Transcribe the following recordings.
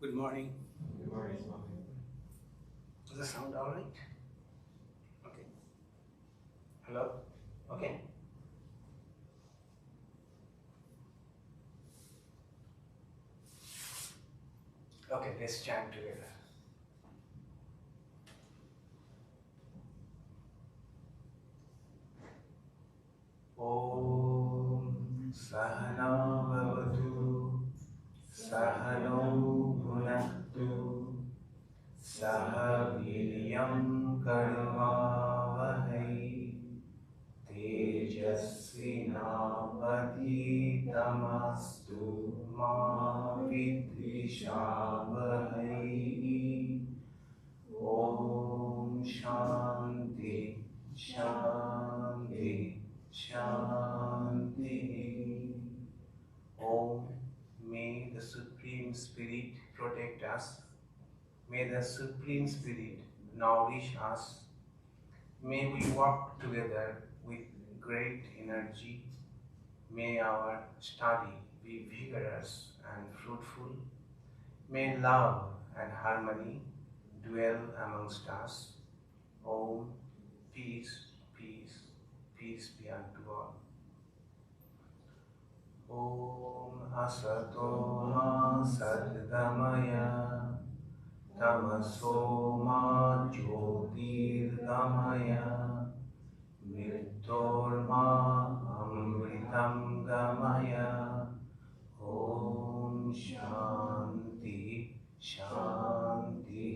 Good morning. Good morning, Swami. Does the sound all right? Okay. Hello? Okay. Okay, let's chant together. Om Sahana Bhavatu Sahano Bhunaktu Saha Viryam Karvavahai Tejasvinavadhitamastu Ma Vidvishavahai Om Shanti Shanti Shanti. Om, may the Supreme Spirit protect us. May the Supreme Spirit nourish us. May we walk together with great energy. May our study be vigorous and fruitful. May love and harmony dwell amongst us. Om, peace, peace, peace be unto all. Om Asato Ma Sadgamaya Tamaso Ma Jyotirgamaya Mritorma Amritam Gamaya. Om Shanti Shanti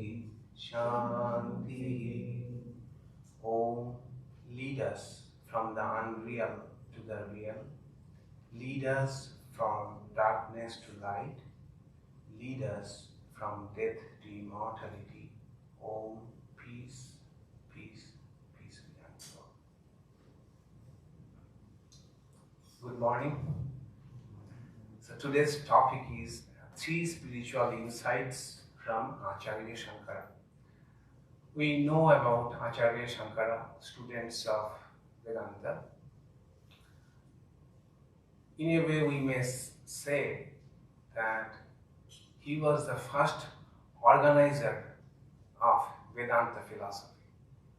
Shanti. Om, lead us from the unreal to the real. Lead us from darkness to light. Lead us from death to immortality. Om, peace, peace, peace be unto all. Good morning. So today's topic is three spiritual insights from Acharya Shankara. We know about Acharya Shankara, students of Vedanta. In a way, we may say that he was the first organizer of Vedanta philosophy.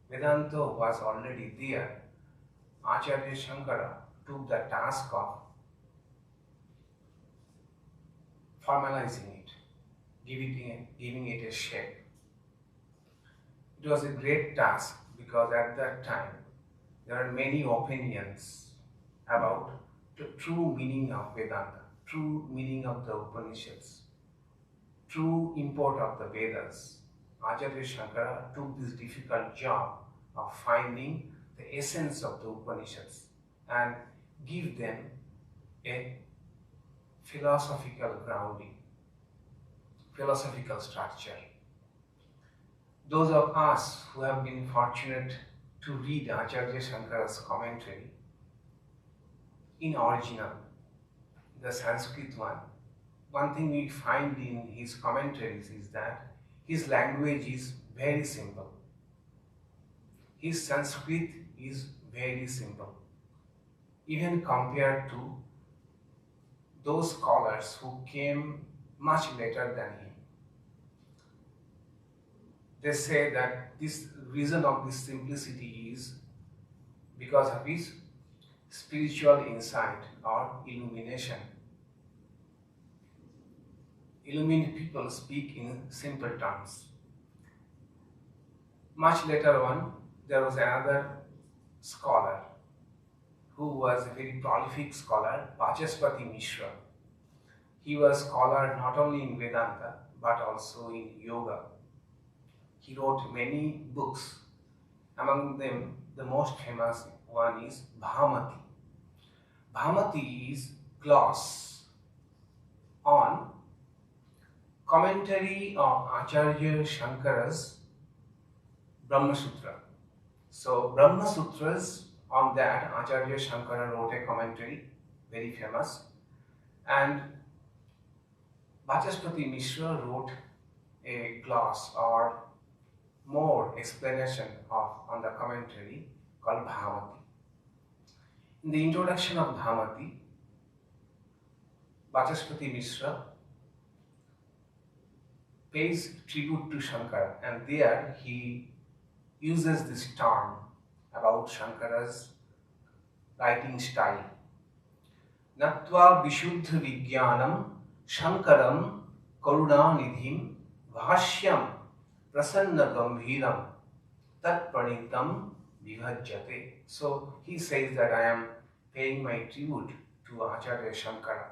Vedanta was already there. Acharya Shankara took the task of formalizing it, giving it a shape. It was a great task because at that time there are many opinions about the true meaning of Vedanta, true meaning of the Upanishads, true import of the Vedas. Acharya Shankara took this difficult job of finding the essence of the Upanishads and give them a philosophical grounding, philosophical structure. Those of us who have been fortunate to read Acharya Shankara's commentary in original, the Sanskrit one thing we find in his commentaries is that his language is very simple. His Sanskrit is very simple, even compared to those scholars who came much later than him. They say that this reason of this simplicity is because of his spiritual insight or illumination. Illumined people speak in simple terms. Much later on, there was another scholar who was a very prolific scholar, Vachaspati Mishra. He was scholar not only in Vedanta but also in yoga. He wrote many books. Among them, the most famous one is Bhamati. Bhamati is gloss on commentary of Acharya Shankara's Brahma Sutra. So Brahma Sutras, on that Acharya Shankara wrote a commentary, very famous, and Vachaspati Mishra wrote a gloss or more explanation on the commentary called Bhamati. In the introduction of Bhamati, Vachaspati Mishra pays tribute to Shankara, and there he uses this term about Shankara's writing style. Natva Vishuddha Vijnanam Shankaram Karunanidhim Bhashyam Prasanna Gambhiram Tat Pranitam Vibhajyate. So he says that I am paying my tribute to Acharya Shankara,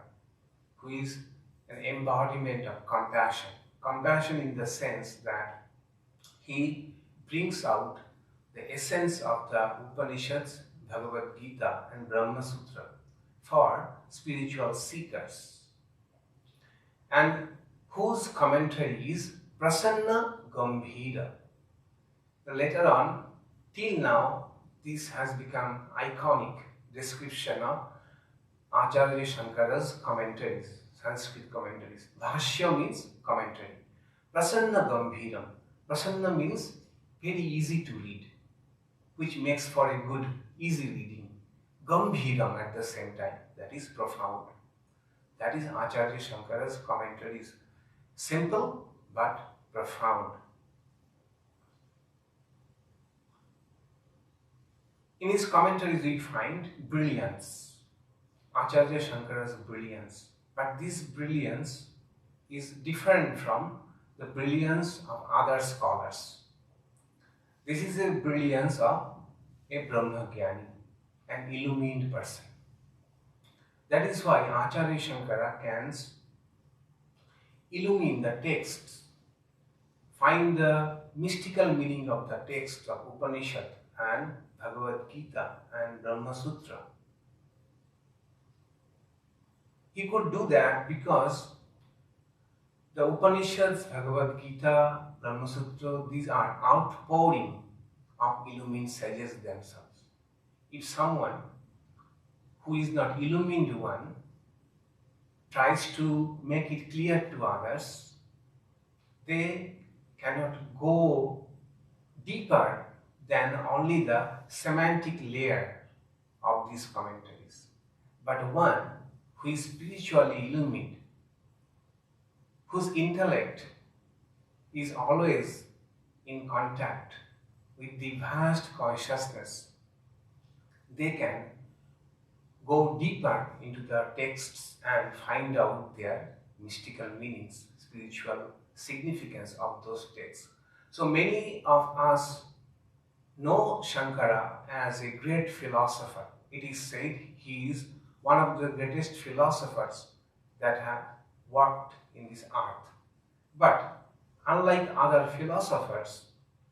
who is an embodiment of compassion. Compassion in the sense that he brings out the essence of the Upanishads, Bhagavad Gita and Brahma Sutra for spiritual seekers, and whose commentary is Prasanna Gambhira. Later on, till now, this has become iconic description of Acharya Shankara's commentaries, Sanskrit commentaries. Bhashya means commentary. Prasanna Gambhiram. Prasanna means very easy to read, which makes for a good, easy reading. Gambhiram at the same time, that is profound. That is Acharya Shankara's commentaries. Simple but profound. In his commentaries we find brilliance, Acharya Shankara's brilliance. But this brilliance is different from the brilliance of other scholars. This is a brilliance of a Brahmagyani, an illumined person. That is why Acharya Shankara can illumine the texts, find the mystical meaning of the text of Upanishad and Bhagavad Gita and Brahma Sutra. He could do that because the Upanishads, Bhagavad Gita, Brahma Sutra, these are outpouring of illumined sages themselves. If someone who is not illumined one tries to make it clear to others, they cannot go deeper than only the semantic layer of these commentaries. But one who is spiritually illumined, whose intellect is always in contact with the vast consciousness, they can go deeper into the texts and find out their mystical meanings, spiritual significance of those texts. So many of us know Shankara as a great philosopher. It is said he is one of the greatest philosophers that have worked in this earth. But unlike other philosophers,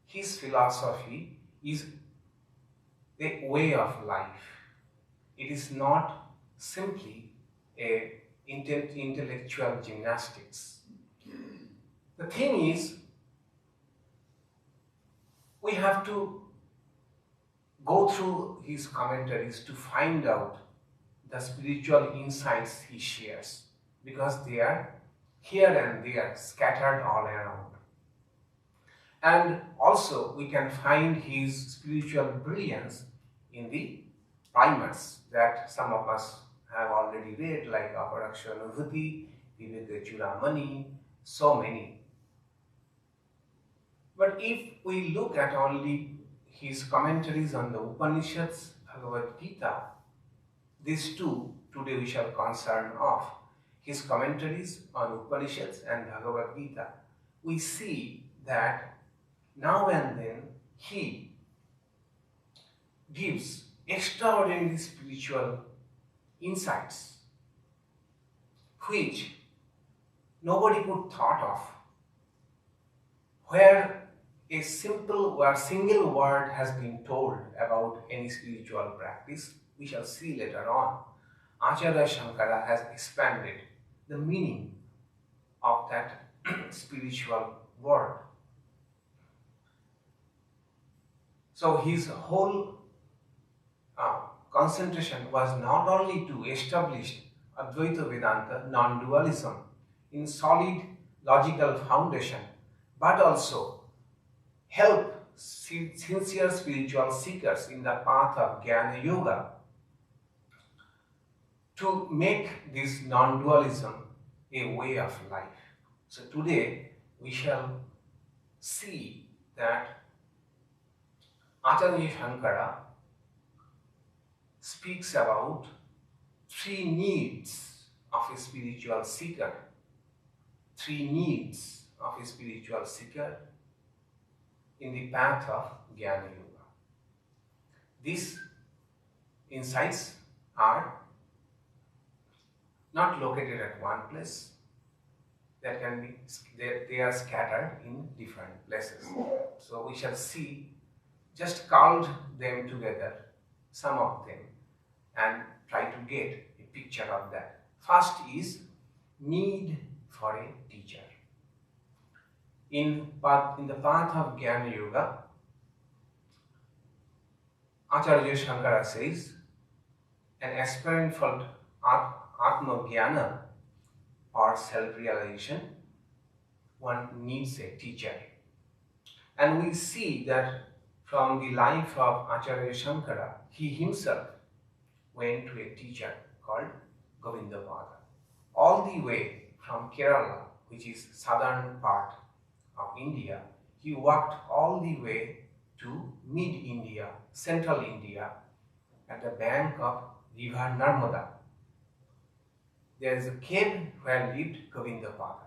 his philosophy is a way of life. It is not simply a intellectual gymnastics. The thing is, we have to go through his commentaries to find out the spiritual insights he shares, because they are here and there, scattered all around. And also we can find his spiritual brilliance in the primers that some of us have already read, like Aparakshanubhuti, Viveka Churamani, so many. But if we look at only his commentaries on the Upanishads, Bhagavad Gita, these two today we shall concern of, his commentaries on Upanishads and Bhagavad Gita, we see that now and then he gives extraordinary spiritual insights which nobody could thought of, where a simple or single word has been told about any spiritual practice. We shall see later on. Acharya Shankara has expanded the meaning of that spiritual word. So his whole concentration was not only to establish Advaita Vedanta, non-dualism, in solid logical foundation, but also help sincere spiritual seekers in the path of Jnana Yoga to make this non-dualism a way of life. So today we shall see that Acharya Shankara speaks about three needs of a spiritual seeker. Three needs of a spiritual seeker in the path of Jnana Yoga. These insights are not located at one place. That can be, they are scattered in different places. So we shall see, just called them together, some of them, and try to get a picture of that. First is need for a teacher. In the path of Jnana Yoga, Acharya Shankara says, an aspirant for Atma Jnana or self-realization, one needs a teacher. And we see that from the life of Acharya Shankara, he himself went to a teacher called Govindapada. All the way from Kerala, which is southern part of India, he walked all the way to mid-India, central India, at the bank of river Narmada. There is a cave where lived Govindapada.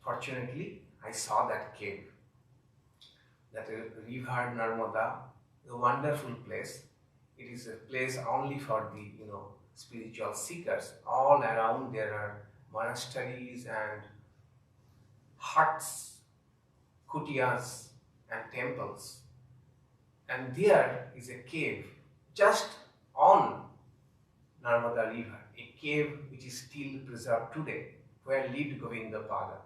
Fortunately, I saw that cave. That river Narmada, a wonderful place. It is a place only for the spiritual seekers. All around there are monasteries and huts, kutiyas and temples. And there is a cave just on Narmada river, a cave which is still preserved today, where lived Govindapada.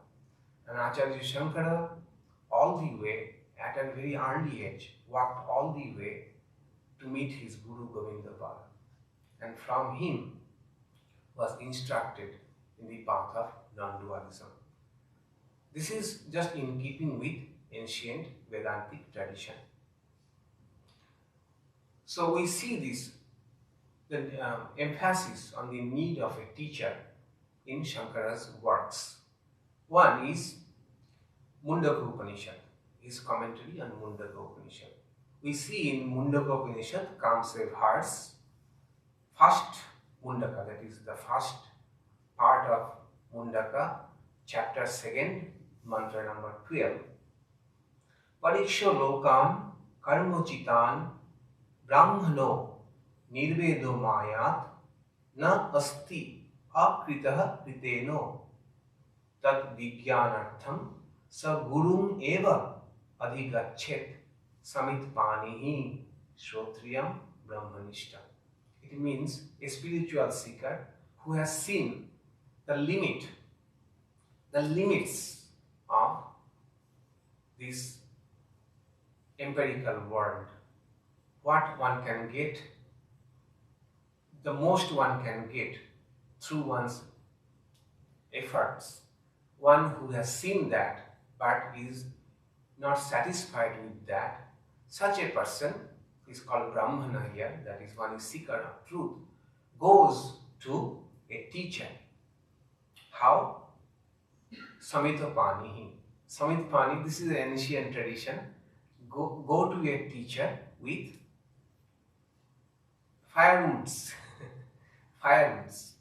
And Acharya Shankara, all the way, at a very early age, walked all the way to meet his Guru Govindapada. And from him was instructed in the path of non-dualism. This is just in keeping with ancient Vedantic tradition. So we see this, the emphasis on the need of a teacher in Shankara's works. One is Mundaka Upanishad, his commentary on Mundaka Upanishad. We see in Mundaka Upanishad comes a verse, first Mundaka, that is the first part of Mundaka, chapter 2, mantra number 12. Pariksho lokan karmochitan brahmano nirvedo mayat na asti akritah kriteno tad vijnanartham sa gurum eva adhigachet samit panihi shrotriyam brahmanishta. It means a spiritual seeker who has seen the limits of this empirical world. What one can get, the most one can get through one's efforts. One who has seen that but is not satisfied with that, such a person is called Brahmana here, that is one is seeker of truth, goes to a teacher. How? Samitapanihi. Samitapani, this is an ancient tradition. Go to a teacher with firewoods. Firewoods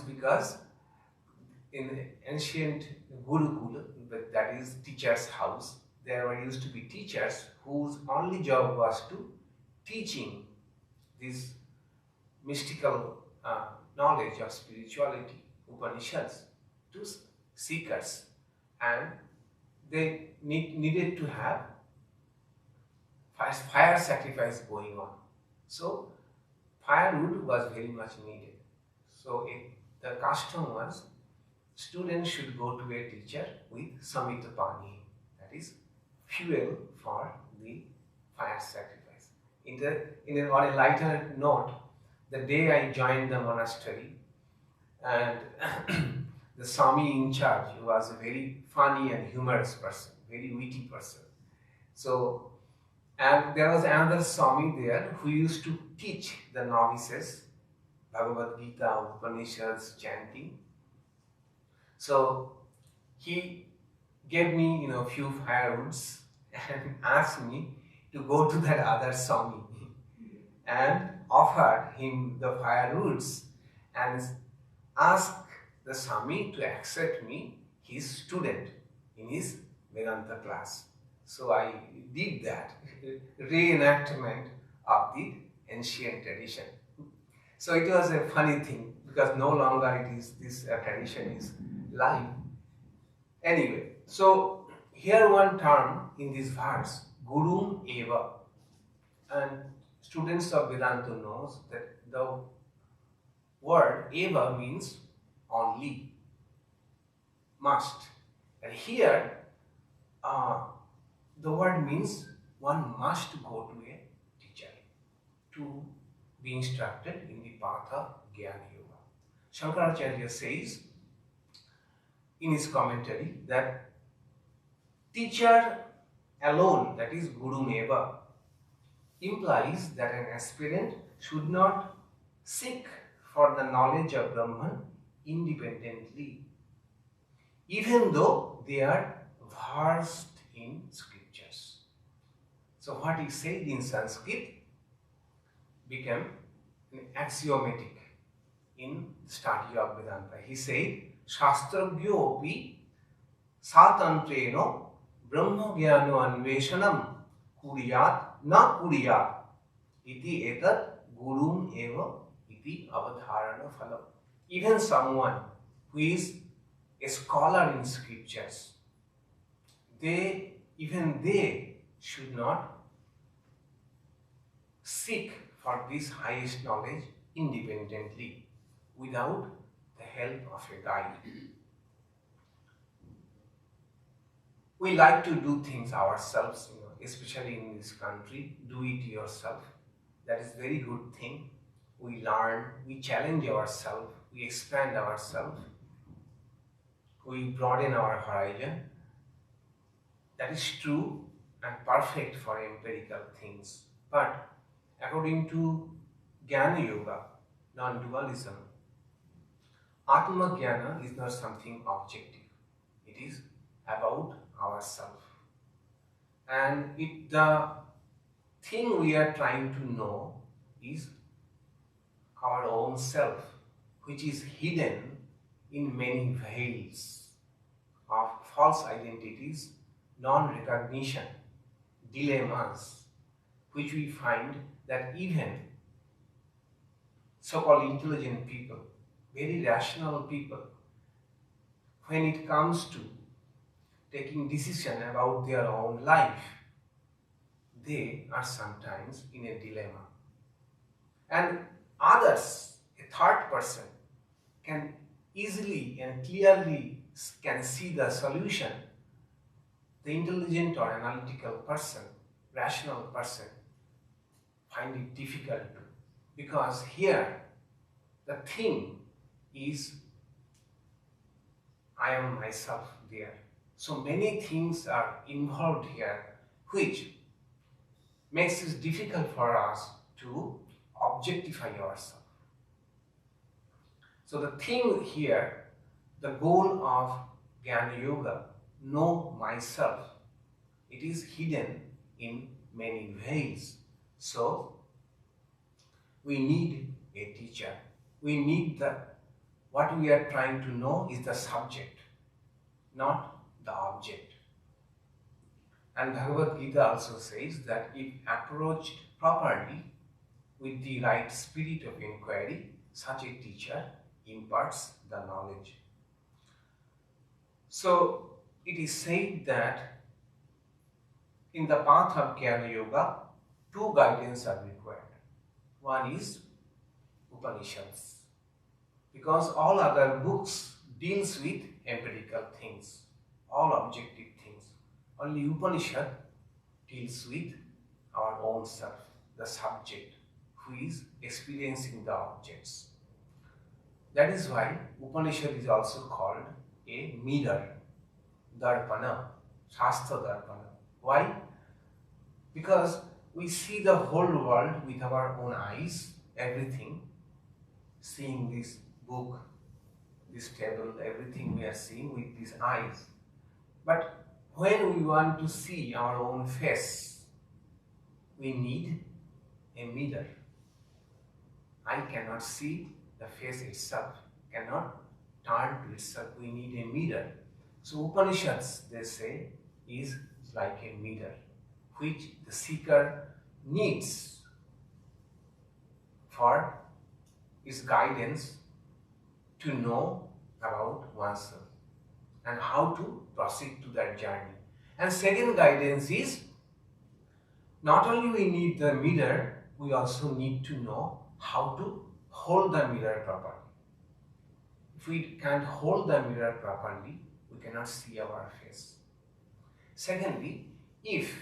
because in ancient Gurukula, that is teacher's house, there were used to be teachers whose only job was to teaching this mystical knowledge of spirituality, Upanishads, to seekers, and they needed to have fire sacrifice going on. So firewood was very much needed. So the custom was students should go to a teacher with samitapani, that is fuel for the fire sacrifice. On a lighter note, the day I joined the monastery, and the Swami in charge, who was a very funny and humorous person, very witty person. So, and there was another Swami there who used to teach the novices Bhagavad Gita, Upanishads, chanting. So he gave me, few firewoods and asked me to go to that other Swami and offered him the firewoods and asked the Swami to accept me his student in his Vedanta class. So I did that reenactment of the ancient tradition. So it was a funny thing because no longer it is this tradition is live. Anyway, so here one term in this verse, Gurum Eva, and students of Vedanta knows that the word Eva means only, must, and here the word means one must go to a teacher to be instructed in the path of Jnana Yoga. Shankaracharya says in his commentary that teacher alone, that is Guru Meva, implies that an aspirant should not seek for the knowledge of Brahman independently, even though they are versed in scriptures. So what he said in Sanskrit became axiomatic in study of Vedanta. He said, Shastragyo api satantreno brahma jnano anveshanam kuriyat na kuriyat iti etat gurum eva iti avadharana phalam. Even someone who is a scholar in scriptures, even they should not seek for this highest knowledge independently without the help of a guide. We like to do things ourselves, especially in this country. Do it yourself. That is very good thing. We learn, we challenge ourselves, we expand ourselves, we broaden our horizon. That is true and perfect for empirical things. But according to Jnana Yoga, non-dualism, Atma Jnana is not something objective. It is about ourselves. And the thing we are trying to know is our own self, which is hidden in many veils of false identities, non-recognition, dilemmas, which we find that even so-called intelligent people, very rational people, when it comes to taking decision about their own life, they are sometimes in a dilemma. And others, a third person, can easily and clearly can see the solution. The intelligent or analytical person, rational person, find it difficult to, because here the thing is I am myself there. So many things are involved here which makes it difficult for us to objectify ourselves. So the thing here, the goal of Jnana Yoga, know myself, it is hidden in many ways. So we need a teacher. We need what we are trying to know is the subject, not the object. And Bhagavad Gita also says that if approached properly with the right spirit of inquiry, such a teacher imparts the knowledge. So it is said that in the path of Jnana Yoga, two guidance are required. One is Upanishads, because all other books deals with empirical things, all objective things. Only Upanishad deals with our own self, the subject who is experiencing the objects. That is why Upanishad is also called a mirror, darpana, shastra darpana. Why? Because we see the whole world with our own eyes, everything, seeing this book, this table, everything we are seeing with these eyes. But when we want to see our own face, we need a mirror. I cannot see the face itself, cannot turn to itself. We need a mirror. So Upanishads, they say, is like a mirror, which the seeker needs for its guidance to know about oneself and how to proceed to that journey. And second guidance is, not only we need the mirror, we also need to know how to hold the mirror properly. If we can't hold the mirror properly, we cannot see our face. Secondly, if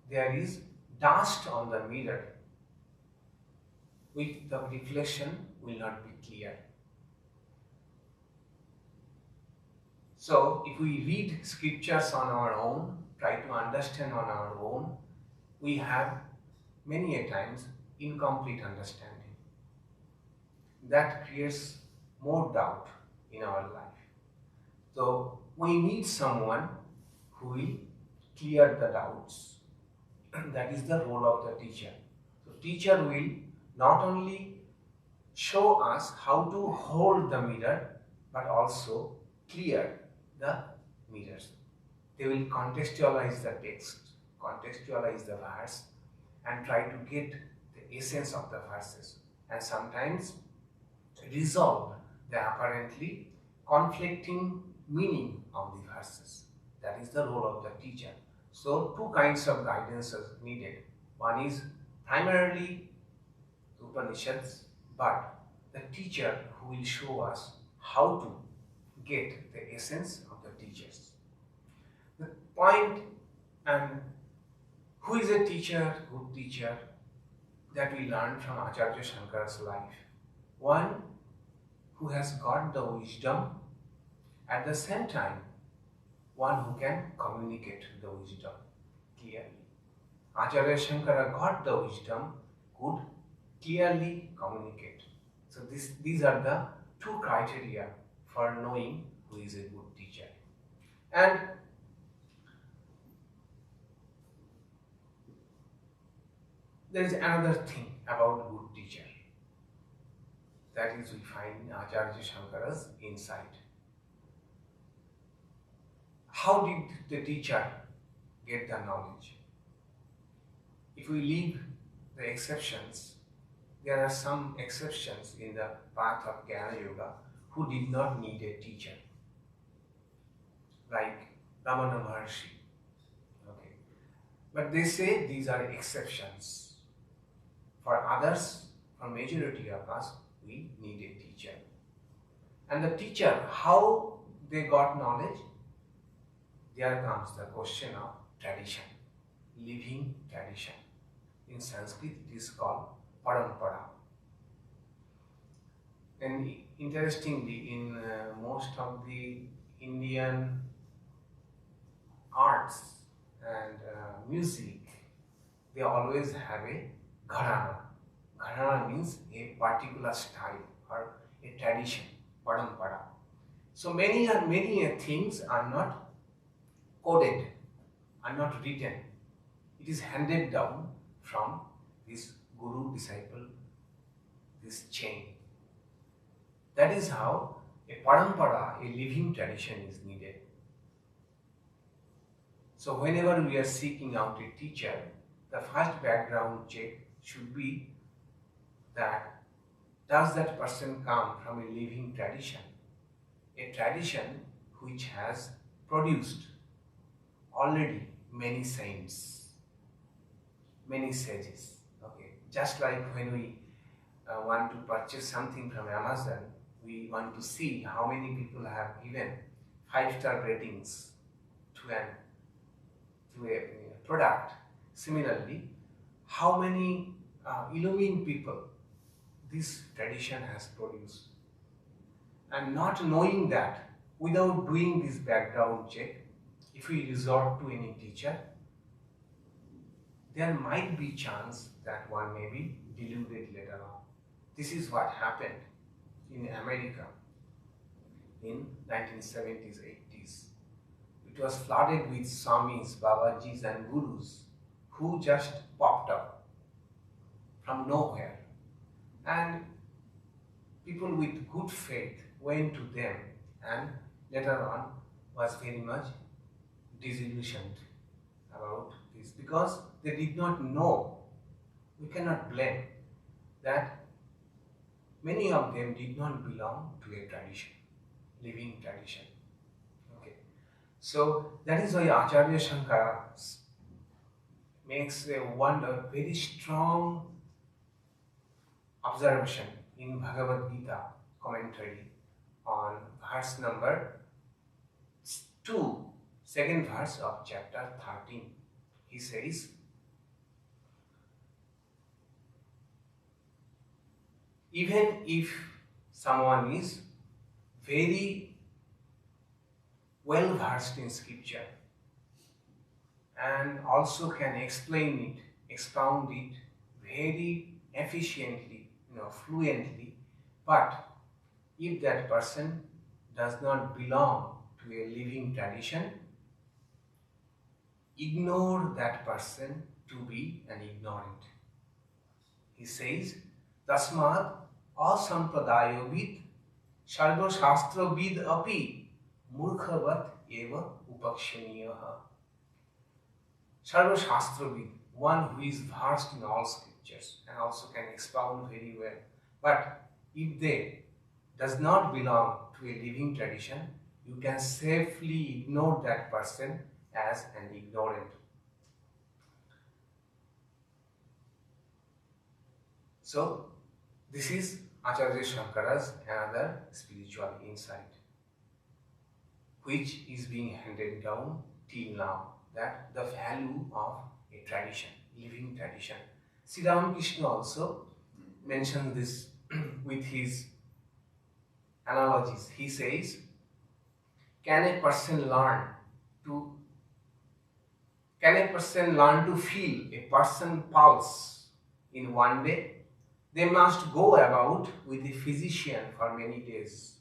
there is dust on the mirror, the reflection will not be clear. So, if we read scriptures on our own, try to understand on our own, we have many a times incomplete understanding. That creates more doubt in our life. So, we need someone who will clear the doubts. That is the role of the teacher. So, teacher will not only show us how to hold the mirror, but also clear the mirrors. They will contextualize the text, contextualize the verse, and try to get the essence of the verses, and sometimes resolve the apparently conflicting meaning of the verses. That is the role of the teacher. So, two kinds of guidance are needed. One is primarily Upanishads, but the teacher who will show us how to get the essence of the teachers. The point and who is a teacher, good teacher, that we learn from Acharya Shankara's life? One who has got the wisdom, at the same time, one who can communicate the wisdom clearly. Acharya Shankara got the wisdom, could clearly communicate. So these are the two criteria for knowing who is a good teacher. And there is another thing about good teacher. That is, we find in Acharya Shankara's insight. How did the teacher get the knowledge? If we leave the exceptions, there are some exceptions in the path of Jnana Yoga who did not need a teacher, like Ramana Maharshi. Okay. But they say these are exceptions. For others, for majority of us, we need a teacher. And the teacher, how they got knowledge? There comes the question of tradition, living tradition. In Sanskrit, it is called parampara. And interestingly, in most of the Indian arts and music, they always have a gharana. Gharana means a particular style or a tradition, parampara. So many things are not coded, are not written. It is handed down from this guru disciple, this chain. That is how a parampara, a living tradition, is needed. So whenever we are seeking out a teacher, the first background check should be that does that person come from a living tradition? A tradition which has produced already many saints, many sages. Okay, just like when we want to purchase something from Amazon, we want to see how many people have given 5-star ratings to a product. Similarly, how many illumined people this tradition has produced. And not knowing that, without doing this background check, if we resort to any teacher, there might be chance that one may be deluded later on. This is what happened in America in 1970s, 80s. it was flooded with Swamis, Babajis and Gurus who just popped up from nowhere. And people with good faith went to them and later on was very much disillusioned about this because they did not know. We cannot blame that many of them did not belong to a tradition, living tradition. Okay. So that is why Acharya Shankara makes a very strong observation in Bhagavad Gita commentary on verse number 2, second verse of chapter 13. He says, even if someone is very well versed in scripture and also can explain it, expound it very efficiently, fluently, but if that person does not belong to a living tradition, ignore that person to be an ignorant. He says, Tasmad asampradayovid sarva shastravid api murkhavat eva upakshaniyaha. Sarva shastravid, one who is versed in all scriptures and also can expound very well. But if they does not belong to a living tradition, you can safely ignore that person as an ignorant. So, this is Acharya Shankara's another spiritual insight, which is being handed down till now, that the value of a tradition, living tradition. Sri Ramakrishna also mentions this with his analogies. He says, can a person learn to feel a person's pulse in one day? They must go about with a physician for many days.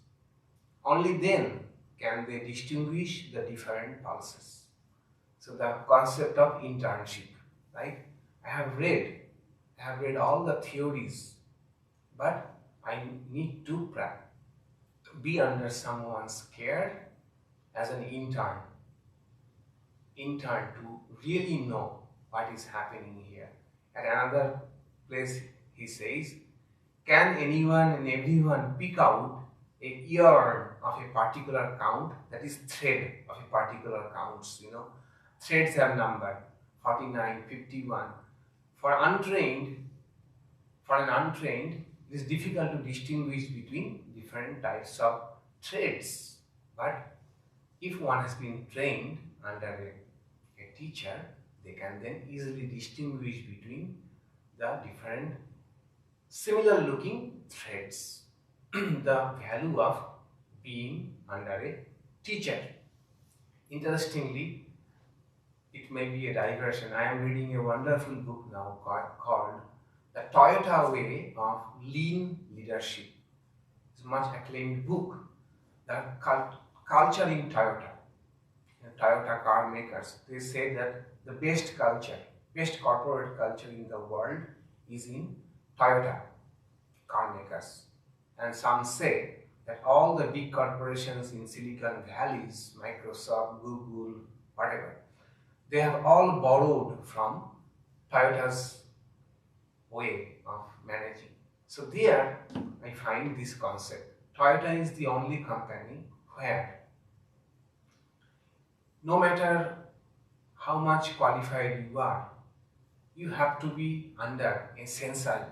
Only then can they distinguish the different pulses. So the concept of internship, right? I have read all the theories, but I need to be under someone's care as an intern to really know what is happening here. At another place he says, can anyone and everyone pick out a yarn of a particular count, that is thread of a particular counts, threads have number 49, 51. For an untrained, it is difficult to distinguish between different types of threads. But if one has been trained under a teacher, they can then easily distinguish between the different similar looking threads. The value of being under a teacher. Interestingly, it may be a digression. I am reading a wonderful book now called The Toyota Way of Lean Leadership. It's a much acclaimed book. The culture in Toyota car makers, they say that the best corporate culture in the world is in Toyota car makers. And some say that all the big corporations in Silicon Valleys, Microsoft, Google, whatever, they have all borrowed from Toyota's way of managing. So there I find this concept. Toyota is the only company where no matter how much qualified you are, you have to be under a sensei.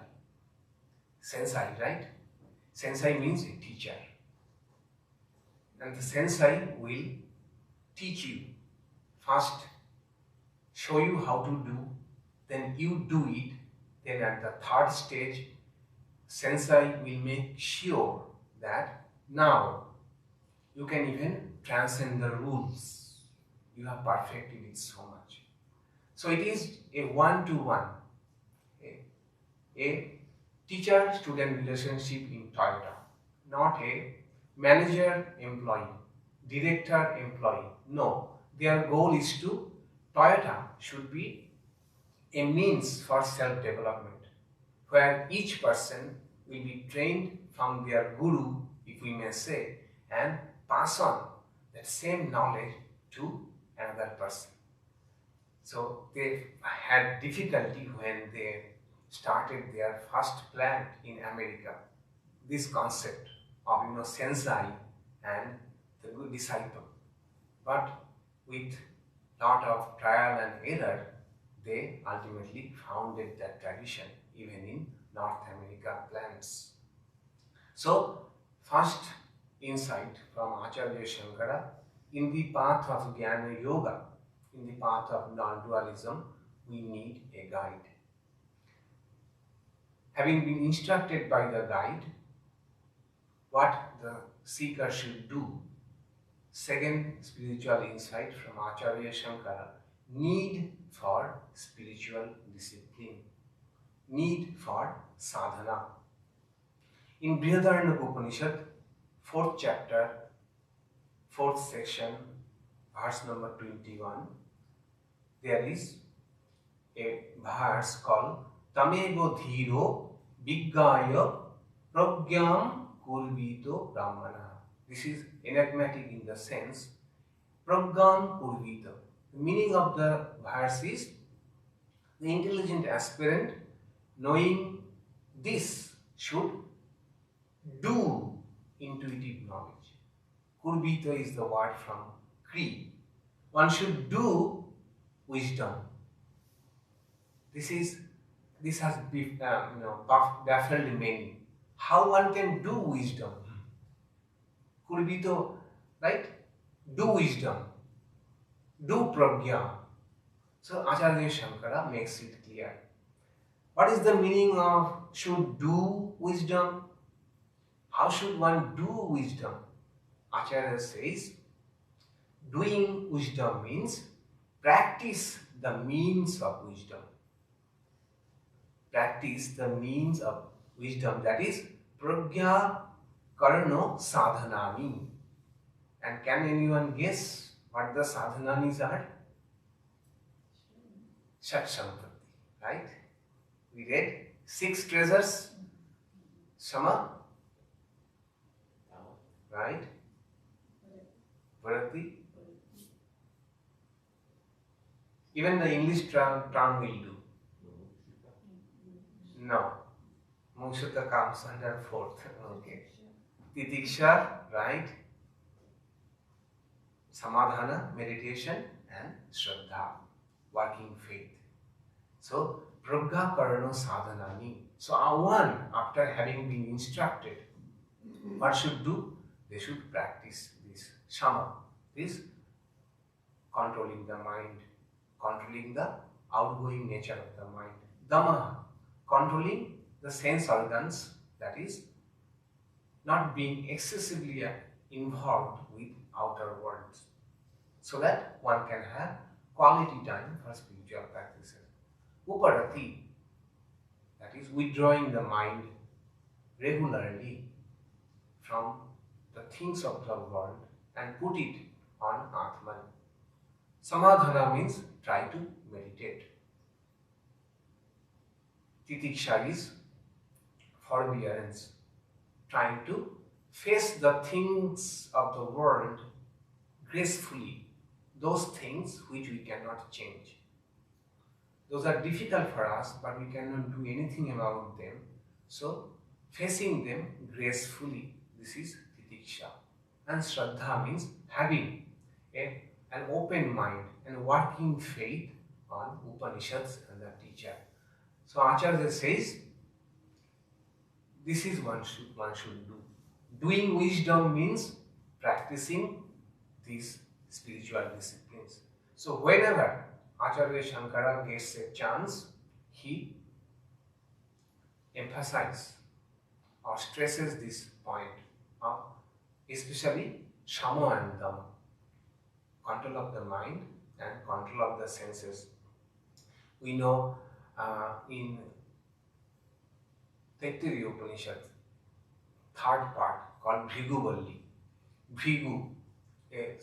Sensei, right? Sensei means a teacher. And the sensei will teach you. First, show you how to do, then you do it. Then at the third stage, sensei will make sure that now you can even transcend the rules. You have perfected it so much. So it is a one-to-one, a teacher-student relationship in Toyota, not a manager-employee, director-employee. No, their goal is to, Toyota should be a means for self-development, where each person will be trained from their guru, if we may say, and pass on that same knowledge to another person. So they had difficulty when they started their first plant in America. This concept of sensei and the good disciple. But with lot of trial and error, they ultimately founded that tradition even in North America plants. So first insight from Acharya Shankara: in the path of Jnana Yoga, in the path of non-dualism, we need a guide. Having been instructed by the guide what the seeker should do, second spiritual insight from Acharya Shankara: need for spiritual discipline, need for sadhana. In Brihadaranyaka Upanishad, 4th chapter, 4th section, verse number 21, there is a verse called Tamego Dhiro Viggaya Pragyam Kurvito Brahmana. This is enigmatic in the sense Pragyam Kurvito. The meaning of the verse is the intelligent aspirant, knowing this, should do intuitive knowledge. Kurvito is the word from Kri. One should do wisdom. This has baffled many. How one can do wisdom? Kurvito, right? Do wisdom. Do pragya. So Acharya Shankara makes it clear. What is the meaning of should do wisdom? How should one do wisdom? Acharya says, doing wisdom means practice the means of wisdom. Practice the means of wisdom, that is pragya karano sadhanani. And can anyone guess what the sadhananis are? Shat Sampatti, right? We read 6 treasures. Sama, right? Bharati. Even the English term will do. No. Mukshata comes under 4th. Okay. Titiksha, right? Samadhana, meditation, and Shraddha, working faith. So, Pragya Karano Sadhanani. So, one, after having been instructed, what should do? They should practice this Shama, this controlling the mind, controlling the outgoing nature of the mind. Dama, controlling the sense organs, that is, not being excessively involved with outer worlds, so that one can have quality time for spiritual practices. Uparati, that is, withdrawing the mind regularly from the things of the world and put it on Atman. Samadhana means try to meditate. Titiksha is forbearance, trying to face the things of the world gracefully, those things which we cannot change. Those are difficult for us, but we cannot do anything about them. So, facing them gracefully, this is Titiksha. And Shraddha means having an open mind and working faith on Upanishads and the teacher. So Acharya says, this is one should do. Doing wisdom means practicing these spiritual disciplines. So whenever Acharya Shankara gets a chance, he emphasizes or stresses this point of especially Shama and Dhamma, control of the mind and control of the senses. We know in Taittiriya Upanishad, 3rd part called Bhrigu Valli. Bhrigu, a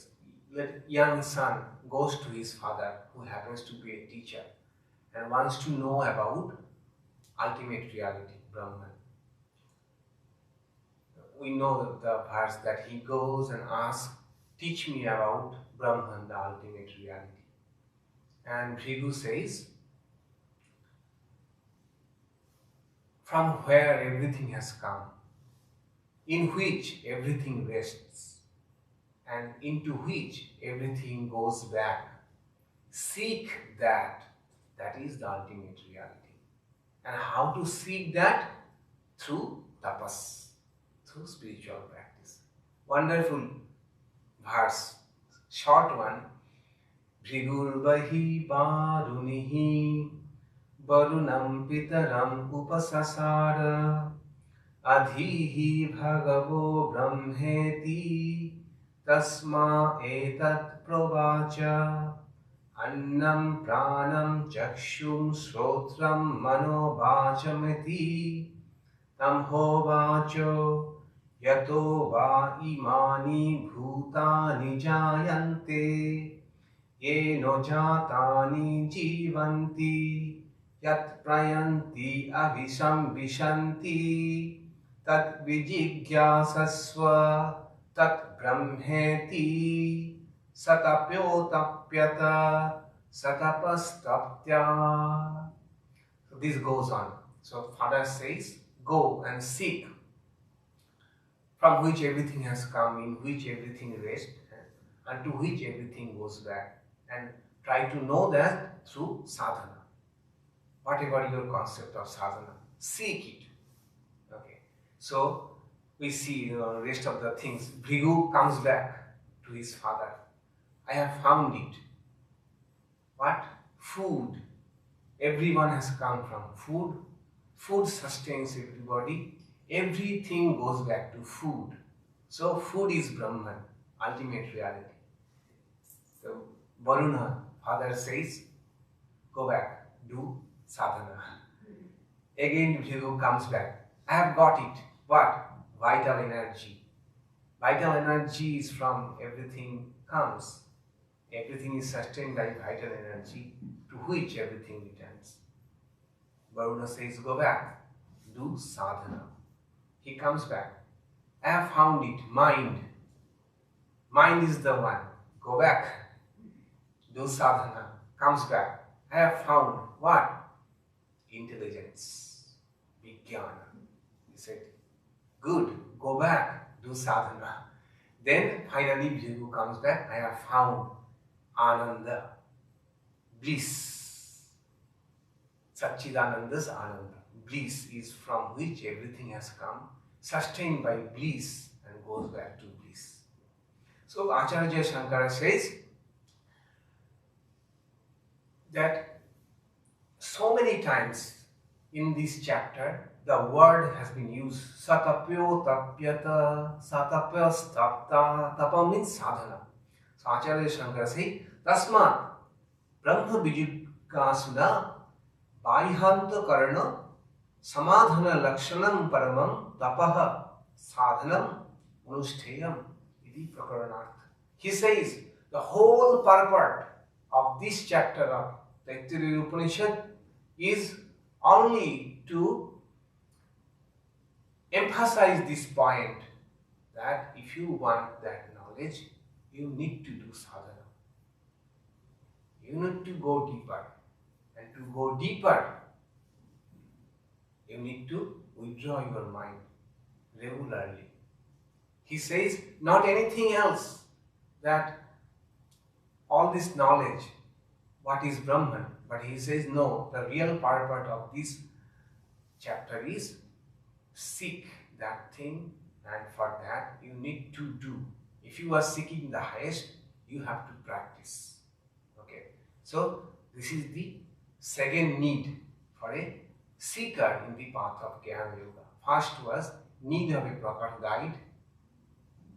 young son goes to his father, who happens to be a teacher, and wants to know about ultimate reality, Brahman. We know the verse that he goes and asks, teach me about Brahman, the ultimate reality. And Bhrigu says, from where everything has come, in which everything rests, and into which everything goes back. Seek that. That is the ultimate reality. And how to seek that? Through tapas, through spiritual practice. Wonderful verse, short one. Bhrigurvahi varunihi varunam pitaram upasasara adhihi bhagavo brahmeti tasma etat provacha annam pranam chakshum srotram mano vachameti tam hovacho yato va imani bhutani jayante yeno jatani jivanti yat prayanti avisam vishanti tat vijigyasasva tat brahmeti satapyo tapyata satapastaptya. So this goes on. So Father says, go and seek from which everything has come, in which everything rests, and to which everything goes back. And try to know that through sadhana. Whatever your concept of sadhana, seek it. Okay. So we see the rest of the things. Bhrigu comes back to his father. I have found it. What? Food. Everyone has come from food. Food sustains everybody. Everything goes back to food. So food is Brahman, ultimate reality. So Varuna, father says, go back, do sadhana. Again Bhrigu comes back. I have got it. What? Vital energy. Vital energy is from everything comes. Everything is sustained by vital energy, to which everything returns. Varuna says, go back, do sadhana. He comes back. I have found it, mind. Mind is the one. Go back, do sadhana. Comes back. I have found what? Intelligence, vijnana. He said, good, go back, do sadhana. Then finally Bhrigu comes back. I have found Ananda, bliss. Satchidananda's Ananda. Bliss is from which everything has come, sustained by bliss and goes back to bliss. So Acharya Shankara says that so many times in this chapter the word has been used. Satapyo tapyata, satapya stapta. Tapa means sadhana. So Acharya Shankara says, Tasmat Brahma Vijikasuna Baihanta Karana Samadhana Lakshanam Paramam Tapaha Sadhanam Anushteyam Iti Prakaranartha. He says the whole purport of this chapter of Taittiriya Upanishad is only to emphasize this point that if you want that knowledge, you need to do sadhana. You need to go deeper. And to go deeper, you need to withdraw your mind regularly. He says, not anything else, that all this knowledge, what is Brahman, but he says, no, the real purport of this chapter is seek that thing, and for that you need to do. If you are seeking the highest, you have to practice. Okay. So this is the second need for a seeker in the path of Jnana Yoga. First was need of a proper guide.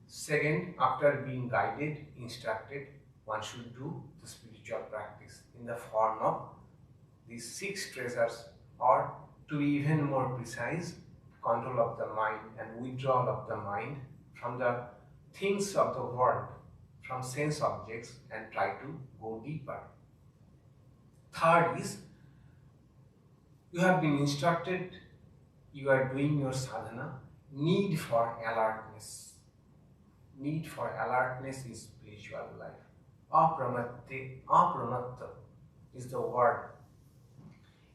Second, after being guided, instructed, one should do the spiritual practice in the form of these 6 treasures, or to be even more precise, control of the mind and withdrawal of the mind from the things of the world, from sense objects and try to go deeper. Third is, you have been instructed, you are doing your sadhana, need for alertness. Need for alertness is spiritual life. Apramatta is the word.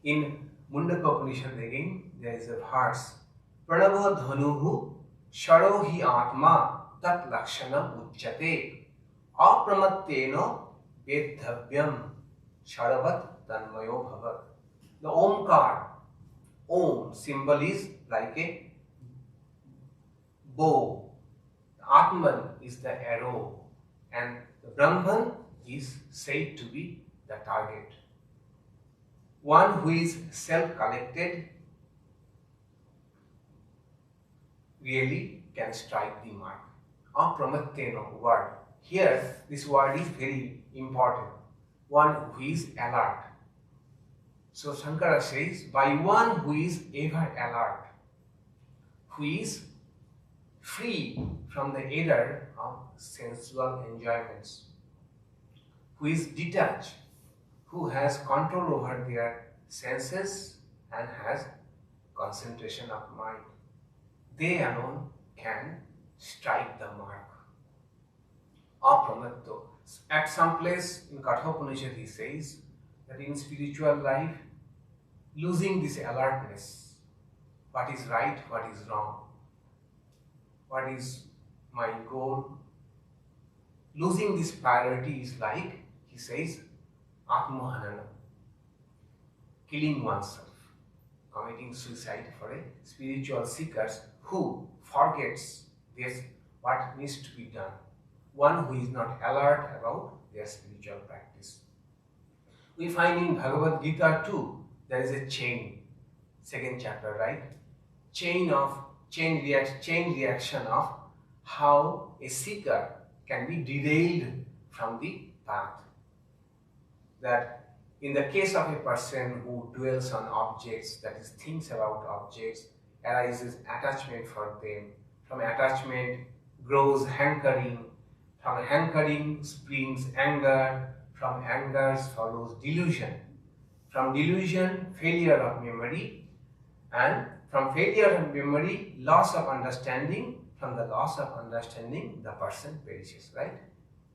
In Mundaka Upanishad again, there is a verse, Pranava dhanuhu sharohi atma tat lakshanam uchyate apramattena vedhavyam sharavat tanmayo bhavat. The Omkar, Om symbol is like a bow. Atman is the arrow, and the Brahman is said to be the target. One who is self-collected really can strike the mark. Apramattena word. Here, this word is very important. One who is alert. So Shankara says, by one who is ever alert, who is free from the error of sensual enjoyments, who is detached, who has control over their senses and has concentration of mind. They alone can strike the mark. Apramatto. At some place in Kathopanishad he says that in spiritual life, losing this alertness, what is right, what is wrong, what is my goal, losing this priority is like, he says, Atmahanana, killing oneself, committing suicide for a spiritual seekers who forgets this, what needs to be done. One who is not alert about their spiritual practice. We find in Bhagavad Gita too, there is a chain, second chapter, right? Chain reaction of how a seeker can be derailed from the path. That in the case of a person who dwells on objects, that is thinks about objects, arises attachment for them. From attachment grows hankering. From hankering springs anger. From anger follows delusion. From delusion, failure of memory. And from failure of memory, loss of understanding. From the loss of understanding, the person perishes, right?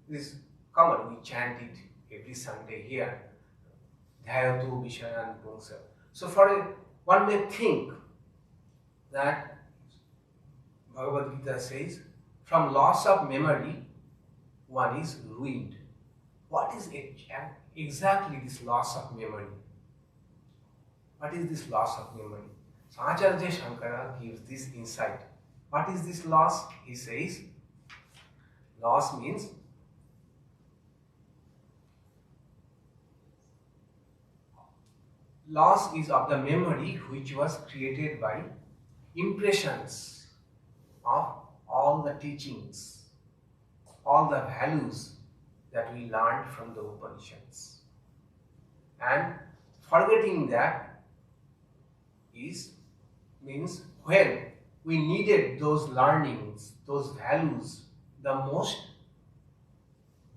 This is common, we chant it every Sunday here. Dhayatu Vishayan Pungsa. So one may think that Bhagavad Gita says, from loss of memory, one is ruined. What is exactly this loss of memory? What is this loss of memory? So Acharya Shankara gives this insight. What is this loss? He says, loss means loss is of the memory which was created by impressions of all the teachings, all the values that we learned from the Upanishads. And forgetting that means when we needed those learnings, those values the most,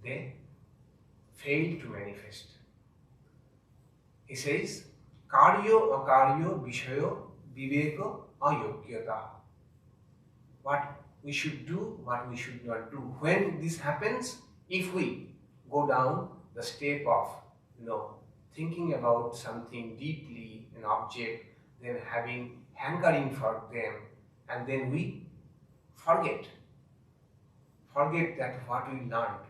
they failed to manifest. He says, Karyo akaryo vishayo viveka ayogyata. What we should do, what we should not do. When this happens, if we go down the step of, thinking about something deeply, an object, then having hankering for them, and then we forget that what we learned.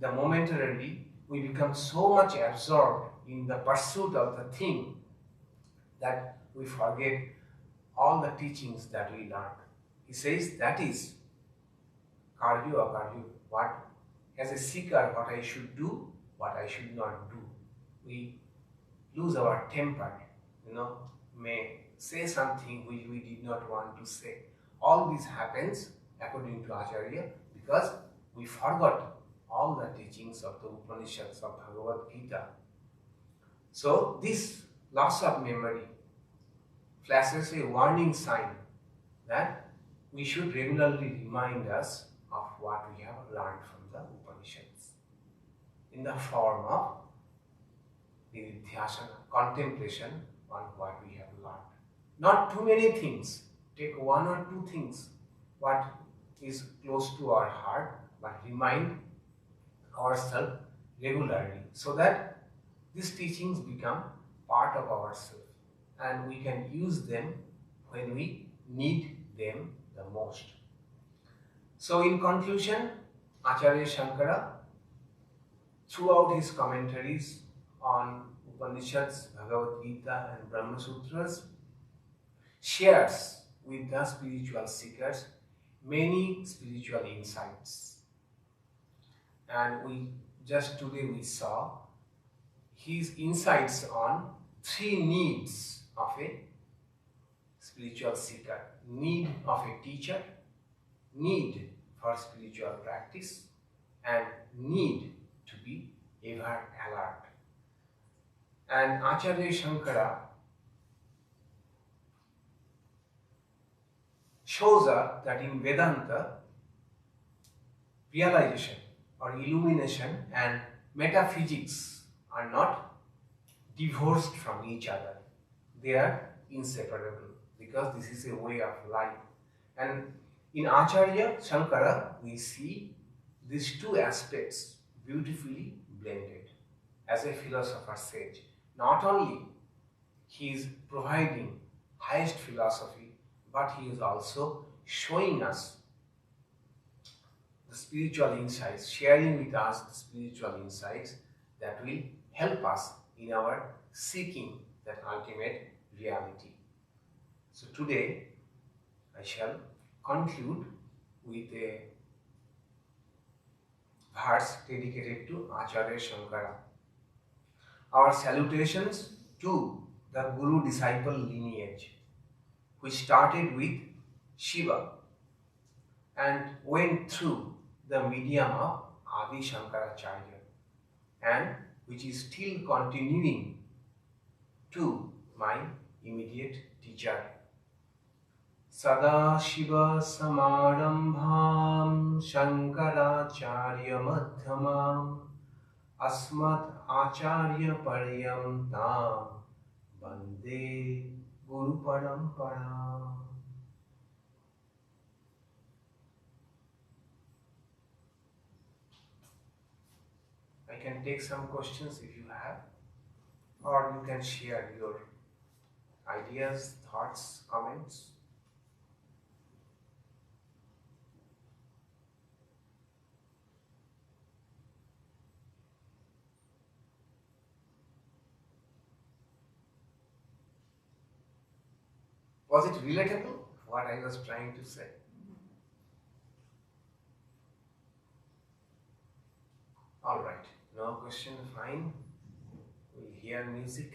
The momentarily we become so much absorbed in the pursuit of the thing that we forget all the teachings that we learned. He says that is karyo akaryo, what as a seeker, what I should do, what I should not do. We lose our temper, may say something which we did not want to say. All this happens, according to Acharya, because we forgot all the teachings of the Upanishads of Bhagavad Gita. So this loss of memory flashes a warning sign that we should regularly remind us of what we have learned from the Upanishads in the form of nididhyasana, contemplation on what we have learned. Not too many things, take one or two things, what is close to our heart, but remind ourselves regularly so that these teachings become part of ourselves and we can use them when we need them the most. So in conclusion, Acharya Shankara, throughout his commentaries on Upanishads, Bhagavad Gita and Brahma Sutras, shares with the spiritual seekers many spiritual insights. And just today we saw his insights on three needs of a spiritual seeker: need of a teacher, need for spiritual practice, and need to be ever alert. And Acharya Shankara shows us that in Vedanta, realization or illumination and metaphysics are not divorced from each other. They are inseparable because this is a way of life. And in Acharya Shankara, we see these two aspects beautifully blended. As a philosopher sage, not only he is providing highest philosophy, but he is also showing us the spiritual insights, sharing with us the spiritual insights that will help us in our seeking that ultimate reality. So today I shall conclude with a verse dedicated to Acharya Shankara. Our salutations to the Guru-disciple lineage, which started with Shiva and went through the medium of Adi Shankaracharya, and which is still continuing to my immediate teacher. Sada Shiva Samarambham Shankaracharya Madhyamam Asmat Acharya Paryamtam Bande Guru Parampara. I can take some questions if you have, or you can share your ideas, thoughts, comments. Was it relatable, what I was trying to say? Alright, no question, fine. We'll hear music.